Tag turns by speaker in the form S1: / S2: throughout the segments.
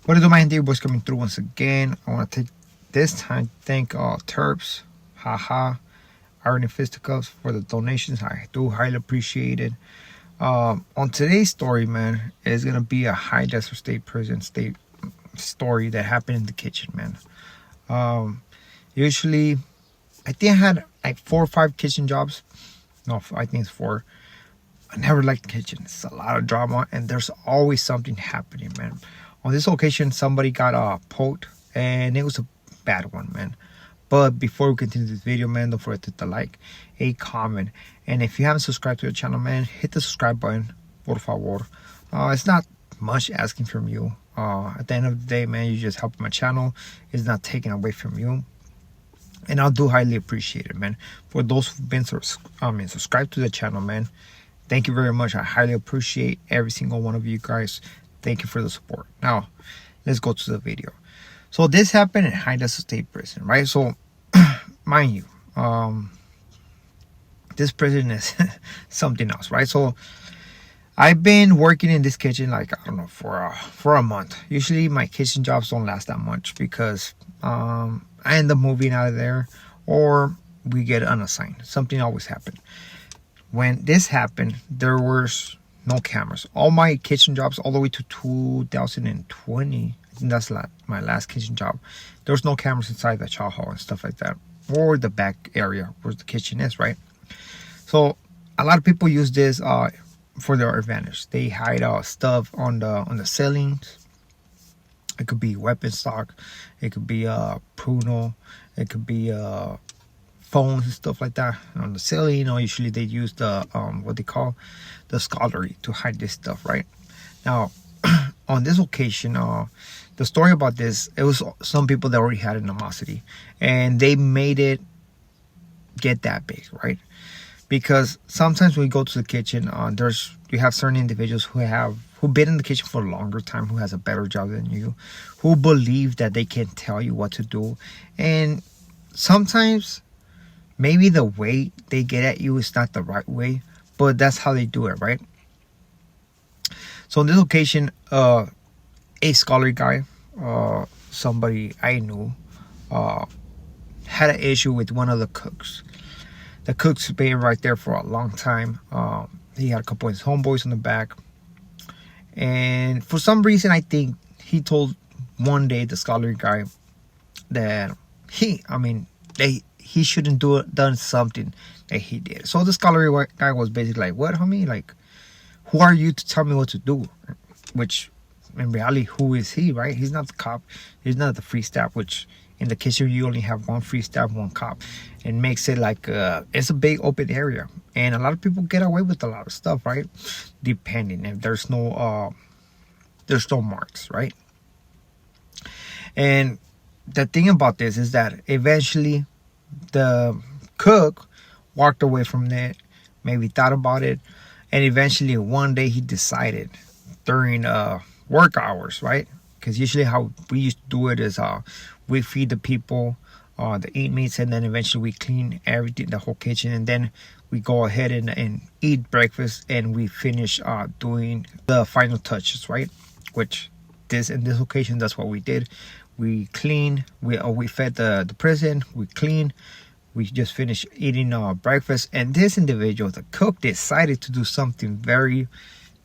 S1: What do my Indeed boys coming through once again? I want to take this time to thank Terps, Haha, Iron and Fisticuffs for the donations. I do highly appreciate it. On today's story, man, is gonna be a high desert state prison state story that happened in the kitchen, man. Usually, I think I had like 4 or 5 kitchen jobs. No, I think it's 4. I never liked the kitchen. It's a lot of drama, and there's always something happening, man. On this occasion, somebody got poked, and it was a bad one, man. But before we continue this video, man, don't forget to hit the like, a comment, and if you haven't subscribed to the channel, man, hit the subscribe button, por favor. It's not much asking from you. At the end of the day, man, you just help my channel. It's not taken away from you, and I do highly appreciate it, man. For those who've been subscribed to the channel, man, thank you very much. I highly appreciate every single one of you guys. Thank you for the support. Now, let's go to the video. So this happened in High Desert State Prison, right? So, mind you, this prison is something else, right? So, I've been working in this kitchen like, I don't know, for a month. Usually, my kitchen jobs don't last that much because I end up moving out of there, or we get unassigned. Something always happens. When this happened, there was no cameras. All my kitchen jobs, all the way to 2020, I think that's my last kitchen job, there was no cameras inside the chow hall and stuff like that, or the back area where the kitchen is, right? So a lot of people use this for their advantage. They hide stuff on the ceilings. It could be weapon stock, it could be pruno, it could be phones and stuff like that on the ceiling. Usually they use the what they call the scullery to hide this stuff, right? Now, on this occasion, the story about this, it was some people that already had animosity, and they made it get that big, right? Because sometimes when we go to the kitchen, you have certain individuals who've been in the kitchen for a longer time, who has a better job than you, who believe that they can tell you what to do, and sometimes maybe the way they get at you is not the right way, but that's how they do it, right? So on this occasion, a scholar guy, somebody I knew, had an issue with one of the cooks. The cook's been right there for a long time. He had a couple of his homeboys in the back, and for some reason, I think he told one day the scholar guy that he shouldn't done something that he did. So the scholarly guy was basically like, "What, homie? Like, who are you to tell me what to do?" Which, in reality, who is he, right? He's not the cop. He's not the free staff. Which in the kitchen you only have one free staff, one cop. It makes it like it's a big open area, and a lot of people get away with a lot of stuff, right? Depending if there's no marks, right? And the thing about this is that eventually the cook walked away from it, maybe thought about it, and eventually one day he decided during work hours, right? Because usually how we used to do it is we feed the people the inmates, and then eventually we clean everything, the whole kitchen, and then we go ahead and eat breakfast, and we finish doing the final touches, right? Which in this occasion, that's what we did. We cleaned, we fed the prison, we cleaned, we just finished eating breakfast, and this individual, the cook, decided to do something very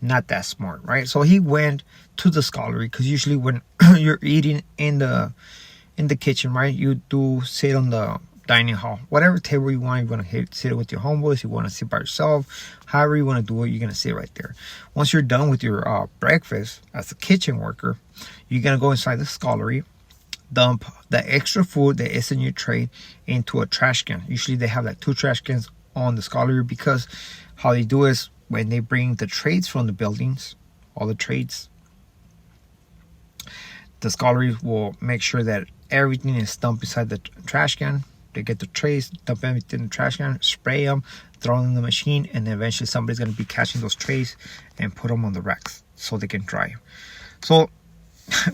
S1: not that smart, right? So he went to the scullery, because usually when you're eating in the kitchen, right, you do sit on the dining hall, whatever table you want. You're gonna sit with your homeboys, you want to sit by yourself, however you want to do it, you're gonna sit right there. Once you're done with your breakfast as a kitchen worker, you're gonna go inside the scullery, dump the extra food that is in your tray into a trash can. Usually they have like 2 trash cans on the scullery, because how they do is when they bring the trays from the buildings, all the trays, the scullery will make sure that everything is dumped inside the trash can. They get the trays, dump everything in the trash can, spray them, throw them in the machine, and then eventually somebody's going to be catching those trays and put them on the racks so they can dry. So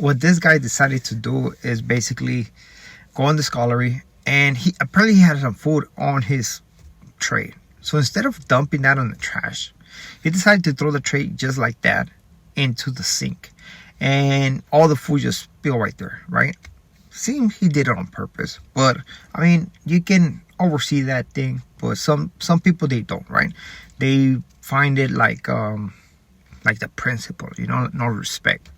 S1: what this guy decided to do is basically go in the scullery, and he apparently had some food on his tray. So instead of dumping that on the trash, he decided to throw the tray just like that into the sink. and all the food just spilled right there, right? Seems he did it on purpose, but I mean, you can oversee that thing, but some people, they don't, right? They find it like the principle, no respect.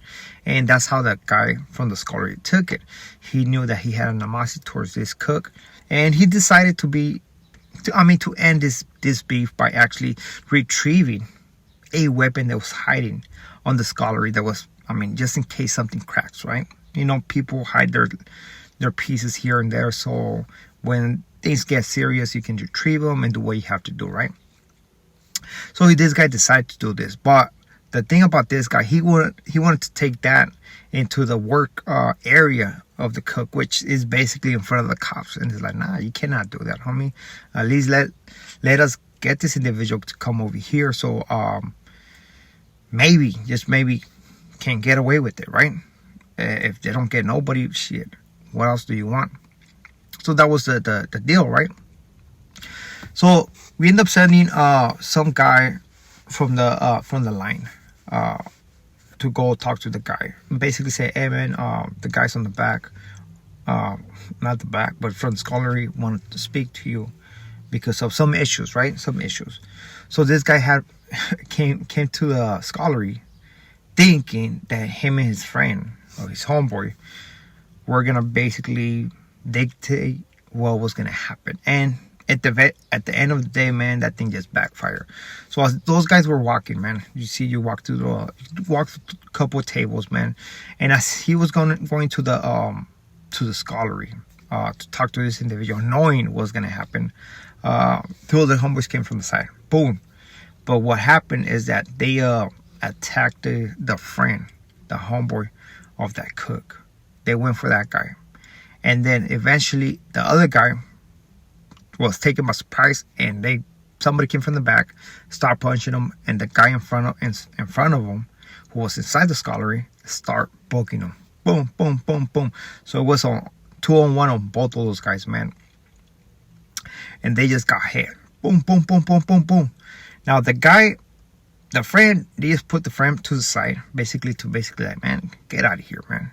S1: And that's how that guy from the scholarly took it. He knew that he had animosity towards this cook, and he decided to end this beef by actually retrieving a weapon that was hiding on the scholarly, that was, just in case something cracks, right? People hide their pieces here and there, so when things get serious, you can retrieve them and do what you have to do, right? So this guy decided to do this, but the thing about this guy, he wanted to take that into the work area of the cook, which is basically in front of the cops. And he's like, nah, you cannot do that, homie. At least let us get this individual to come over here, so maybe, just maybe, can get away with it, right? If they don't get nobody, shit, what else do you want? So that was the deal, right? So we end up sending some guy from the line to go talk to the guy. Basically say, hey man, the guys on the back, not the back, but from the scholarly, wanted to speak to you because of some issues, right? Some issues. So this guy came to the scholarly thinking that him and his friend, or his homeboy, were gonna basically dictate what was gonna happen. And at the end of the day, man, that thing just backfired. So as those guys were walking, man, you walk through a couple of tables, man, and as he was going to the scholarly to talk to this individual, knowing what was gonna happen, two of the homeboys came from the side, boom. But what happened is that they attacked the friend, the homeboy of that cook. They went for that guy, and then eventually the other guy was taken by surprise, and somebody came from the back, started punching him, and the guy in front of him, who was inside the scholarly, start booking him. Boom, boom, boom, boom. So it was on 2-on-1 on both of those guys, man. And they just got hit. Boom, boom, boom, boom, boom, boom. Now the friend, they just put the friend to the side, basically like, man, get out of here, man.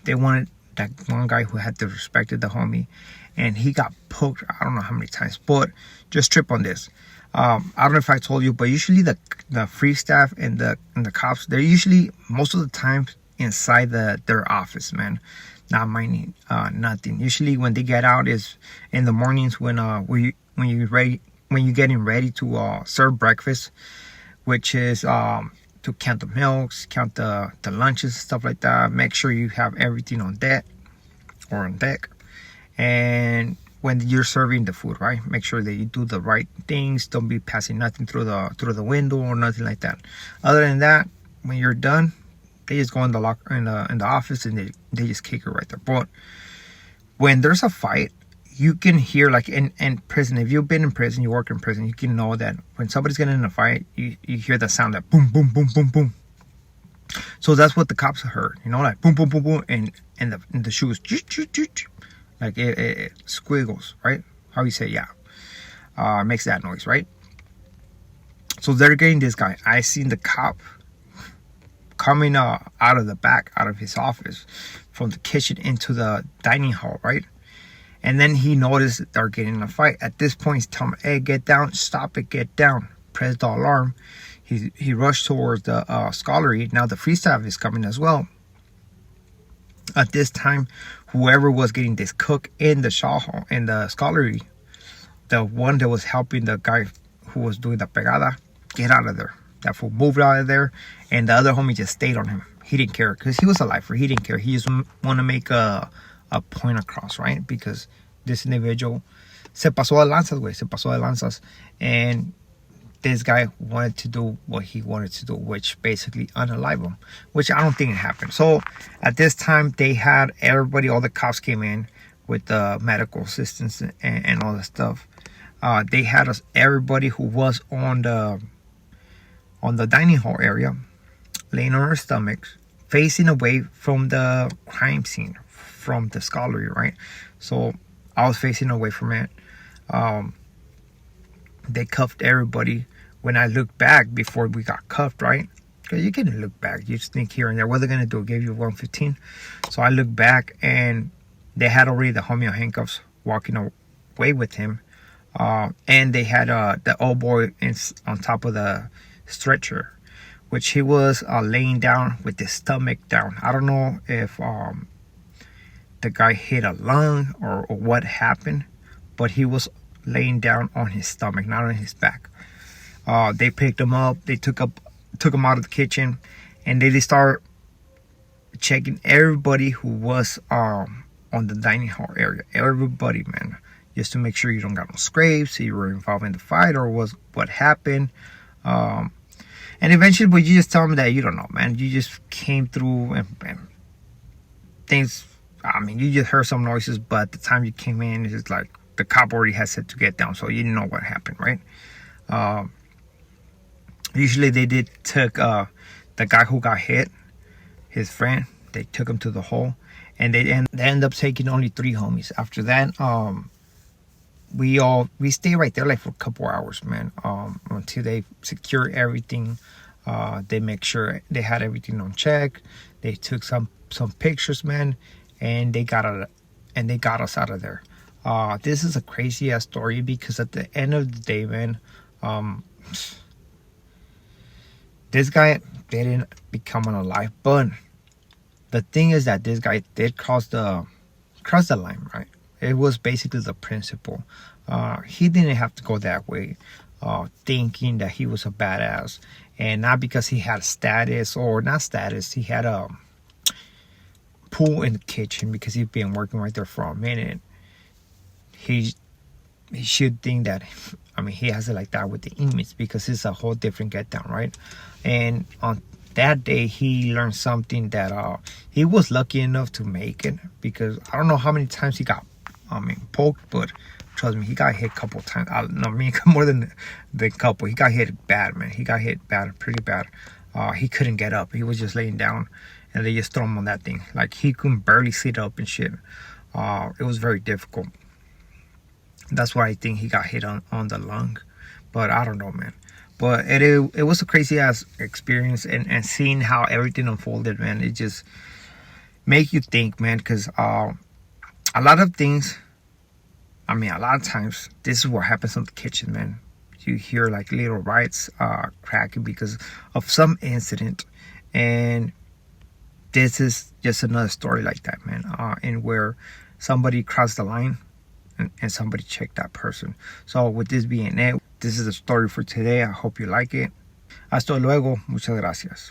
S1: They wanted that one guy who had disrespected the homie, and he got poked, I don't know how many times, but just trip on this. I don't know if I told you, but usually the free staff and the cops, they're usually most of the time inside their office, man, not minding nothing. Usually when they get out is in the mornings when you're getting ready to serve breakfast, which is to count the milks, count the lunches, stuff like that. Make sure you have everything on deck. And when you're serving the food, right, make sure that you do the right things. Don't be passing nothing through the window or nothing like that. Other than that, when you're done, they just go in the office and they just kick it right there. But when there's a fight, you can hear, like in prison, if you've been in prison, you work in prison, you can know that when somebody's getting in a fight, you hear the sound that boom, boom, boom, boom, boom. So that's what the cops heard, like boom, boom, boom, boom, and the shoes, like it squiggles, right? How you say, yeah, makes that noise, right? So they're getting this guy. I seen the cop coming out of the back, out of his office, from the kitchen into the dining hall, right? And then he noticed that they're getting in a fight. At this point, he's telling him, hey, get down, stop it, get down. Press the alarm. He rushed towards the scholarly. Now the free staff is coming as well. At this time, whoever was getting this cook in the shaw hall, in the scholarly, the one that was helping the guy who was doing the pegada, get out of there. That fool moved out of there, and the other homie just stayed on him. He didn't care, because he was a lifer. He didn't care. He just want to make a point across, right? Because this individual se pasó de lanzas, güey. Se pasó de lanzas. And this guy wanted to do what he wanted to do, which basically unalive him, which I don't think it happened. So at this time, they had everybody, all the cops came in with the medical assistants and all that stuff. They had everybody who was on the dining hall area, laying on our stomachs, facing away from the crime scene, from the scholarly, right? So I was facing away from it. They cuffed everybody. When I looked back before we got cuffed, right, Because you can look back. You just think here and there, what they're going to do, give you 115. So I look back, and they had already the homie on handcuffs walking away with him. And they had the old boy on top of the stretcher, which he was laying down with his stomach down. I don't know if the guy hit a lung or what happened, but he was laying down on his stomach, not on his back. They picked him up. They took him out of the kitchen, and they start checking everybody who was on the dining hall area. Everybody, man, just to make sure you don't got no scrapes, you were involved in the fight, or what happened. And eventually, but you just tell them that you don't know, man. You just came through and things. I mean, you just heard some noises, but at the time you came in, it's just like the cop already had said to get down, so you didn't know what happened, right? Usually they took the guy who got hit, his friend. They took him to the hole, and they end up taking only 3 homies. After that, we stayed right there like for a couple hours, man, until they secure everything. They make sure they had everything on check. They took some pictures, man, and they got us out of there. This is a crazy ass story, because at the end of the day, man, this guy didn't become unalive, but the thing is that this guy did cross the line, right? It was basically the principle. He didn't have to go that way, thinking that he was a badass, and not because he had status, or not status. He had a pool in the kitchen because he'd been working right there for a minute. He should think that, I mean, he has it like that with the inmates, because it's a whole different get down, right? And on that day, he learned something that he was lucky enough to make it, because I don't know how many times he got, poked, but trust me, he got hit a couple times. More than the couple. He got hit bad, man. He got hit bad, pretty bad. He couldn't get up. He was just laying down, and they just throw him on that thing. Like, he couldn't barely sit up and shit. It was very difficult. That's why I think he got hit on the lung. But I don't know, man. But it was a crazy ass experience, and seeing how everything unfolded, man, it just make you think, man, because a lot of things, a lot of times, this is what happens in the kitchen, man. You hear like little riots cracking because of some incident, and this is just another story like that, man, and where somebody crossed the line, and somebody checked that person. So with this being it, this is the story for today. I hope you like it. Hasta luego. Muchas gracias.